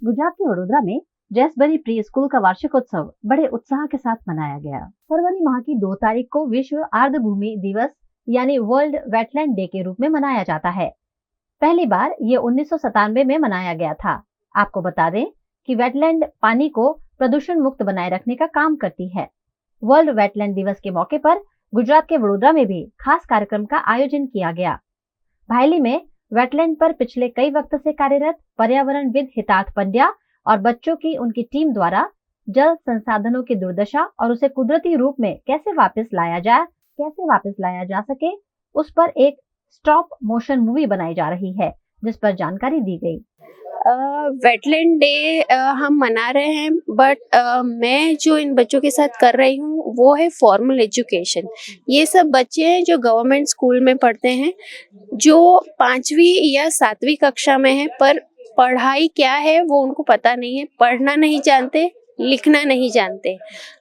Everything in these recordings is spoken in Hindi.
गुजरात के वडोदरा में जैसबरी प्री स्कूल का वार्षिकोत्सव बड़े उत्साह के साथ मनाया गया। फरवरी माह की 2 तारीख को विश्व आर्द्रभूमि दिवस यानी वर्ल्ड वेटलैंड डे के रूप में मनाया जाता है। पहली बार ये 1997 में मनाया गया था। आपको बता दें कि वेटलैंड पानी को प्रदूषण मुक्त बनाए रखने का काम करती है। वर्ल्ड वेटलैंड दिवस के मौके पर गुजरात के वडोदरा में भी खास कार्यक्रम का आयोजन किया गया। भायली में वेटलैंड पर पिछले कई वक्त से कार्यरत पर्यावरणविद हितार्थ पंड्या और बच्चों की उनकी टीम द्वारा जल संसाधनों की दुर्दशा और उसे कुदरती रूप में कैसे वापस लाया जा सके, उस पर एक स्टॉप मोशन मूवी बनाई जा रही है, जिस पर जानकारी दी गई। वेटलैंड डे हम मना रहे हैं, बट मैं जो इन बच्चों के साथ कर रही हूँ वो है फॉर्मल एजुकेशन। ये सब बच्चे हैं जो गवर्नमेंट स्कूल में पढ़ते हैं, जो 5वीं या 7वीं कक्षा में है, पर पढ़ाई क्या है वो उनको पता नहीं है। पढ़ना नहीं जानते, लिखना नहीं जानते,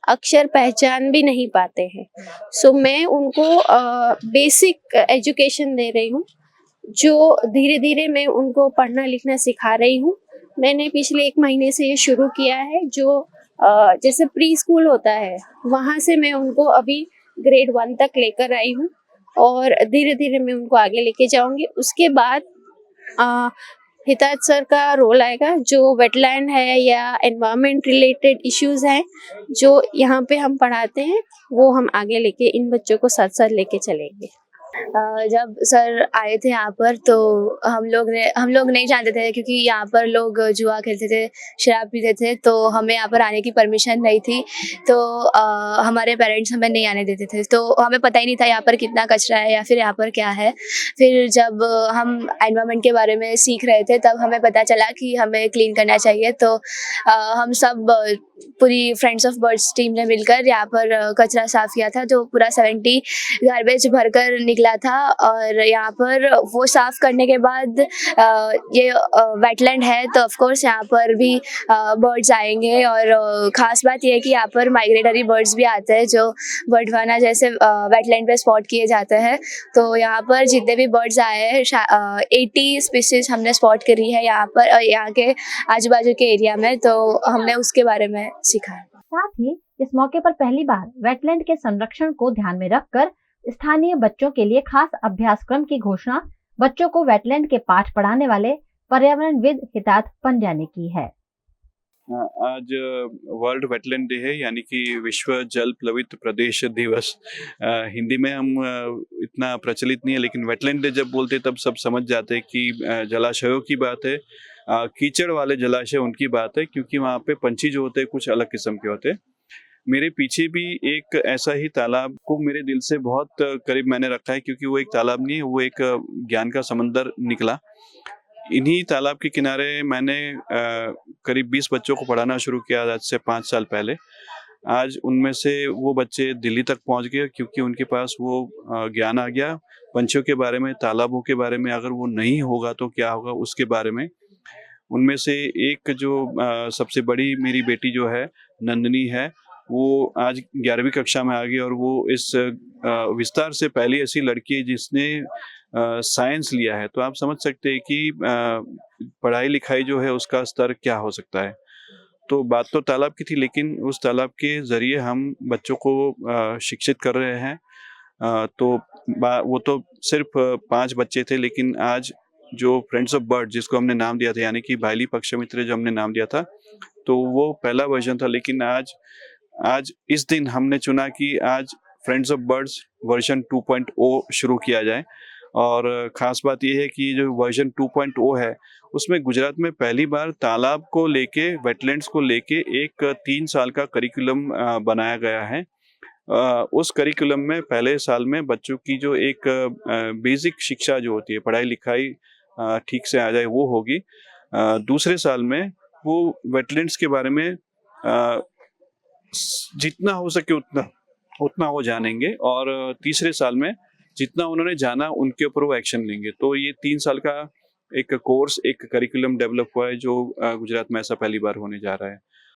अक्षर पहचान भी नहीं पाते हैं। सो मैं उनको बेसिक एजुकेशन दे रही हूँ, जो धीरे धीरे मैं उनको पढ़ना लिखना सिखा रही हूँ। मैंने पिछले 1 महीने से ये शुरू किया है। जो जैसे प्री स्कूल होता है, वहाँ से मैं उनको अभी ग्रेड 1 तक लेकर आई हूँ और धीरे धीरे मैं उनको आगे लेके जाऊँगी। उसके बाद हिताज सर का रोल आएगा, जो वेटलैंड है या एनवायरनमेंट रिलेटेड इश्यूज हैं जो यहाँ पे हम पढ़ाते हैं, वो हम आगे लेके इन बच्चों को साथ साथ लेके चलेंगे। जब सर आए थे यहाँ पर तो हम लोग नहीं जानते थे, क्योंकि यहाँ पर लोग जुआ खेलते थे, शराब पीते थे, तो हमें यहाँ पर आने की परमिशन नहीं थी। तो हमारे पेरेंट्स हमें नहीं आने देते थे, तो हमें पता ही नहीं था यहाँ पर कितना कचरा है या फिर यहाँ पर क्या है। फिर जब हम एनवायरनमेंट के बारे में सीख रहे थे, तब हमें पता चला कि हमें क्लीन करना चाहिए। तो हम सब पूरी फ्रेंड्स ऑफ बर्ड्स टीम ने मिलकर यहाँ पर कचरा साफ किया था, जो पूरा 70 गार्बेज भरकर निकला था। और यहाँ पर वो साफ करने के बाद ये वेटलैंड है, तो ऑफ कोर्स यहाँ पर भी बर्ड्स आएंगे। और ख़ास बात ये है कि यहाँ पर माइग्रेटरी बर्ड्स भी आते हैं, जो बर्डवाना जैसे वेटलैंड पे स्पॉट किए जाते हैं। तो यहाँ पर जितने भी बर्ड्स आए हैं, 80 स्पीसीज हमने स्पॉट करी है यहाँ पर, यहाँ के आजू बाजू के एरिया में, तो हमने उसके बारे में सीखा है। साथ ही इस मौके पर पहली बार वेटलैंड के संरक्षण को ध्यान में रखकर स्थानीय बच्चों के लिए खास अभ्यासक्रम की घोषणा बच्चों को वेटलैंड के पाठ पढ़ाने वाले पर्यावरणविद हितार्थ पंड्या ने की है। आज वर्ल्ड वेटलैंड डे है, यानी कि विश्व जल प्लवित प्रदेश दिवस। हिंदी में हम इतना प्रचलित नहीं है, लेकिन वेटलैंड डे जब बोलते तब सब समझ जाते हैं कि जलाशयों की बात है, कीचड़ वाले जलाशय उनकी बात है, क्योंकि वहाँ पे पंछी जो होते हैं कुछ अलग किस्म के होते हैं। मेरे पीछे भी एक ऐसा ही तालाब को मेरे दिल से बहुत करीब मैंने रखा है, क्योंकि वो एक तालाब नहीं है, वो एक ज्ञान का समंदर निकला। इन्हीं तालाब के किनारे मैंने करीब 20 बच्चों को पढ़ाना शुरू किया आज से 5 साल पहले। आज उनमें से वो बच्चे दिल्ली तक पहुंच गए, क्योंकि उनके पास वो ज्ञान आ गया पंछियों के बारे में, तालाबों के बारे में। अगर वो नहीं होगा तो क्या होगा उसके बारे में। उनमें से एक जो सबसे बड़ी मेरी बेटी जो है नंदनी है, वो आज 11वीं कक्षा में आ गई, और वो इस विस्तार से पहली ऐसी लड़की है जिसने साइंस लिया है। तो आप समझ सकते हैं कि पढ़ाई लिखाई जो है उसका स्तर क्या हो सकता है। तो बात तो तालाब की थी, लेकिन उस तालाब के जरिए हम बच्चों को शिक्षित कर रहे हैं। तो वो तो सिर्फ 5 बच्चे थे, लेकिन आज जो फ्रेंड्स ऑफ बर्ड जिसको हमने नाम दिया था, यानी कि भायली पक्ष मित्र जो हमने नाम दिया था, तो वो पहला वर्जन था। लेकिन आज इस दिन हमने चुना कि आज फ्रेंड्स ऑफ बर्ड्स वर्जन 2.0 शुरू किया जाए। और ख़ास बात यह है कि जो वर्जन 2.0 है, उसमें गुजरात में पहली बार तालाब को लेके, वेटलैंड्स को लेके एक 3 साल का करिकुलम बनाया गया है। उस करिकुलम में पहले साल में बच्चों की जो एक बेसिक शिक्षा जो होती है, पढ़ाई लिखाई ठीक से आ जाए, वो होगी। दूसरे साल में वो वेटलैंड्स के बारे में जितना हो सके उतना वो जानेंगे, और तीसरे साल में जितना उन्होंने जाना उनके ऊपर वो एक्शन लेंगे। तो ये 3 साल का एक कोर्स, एक करिकुलम डेवलप हुआ है, जो गुजरात में ऐसा पहली बार होने जा रहा है।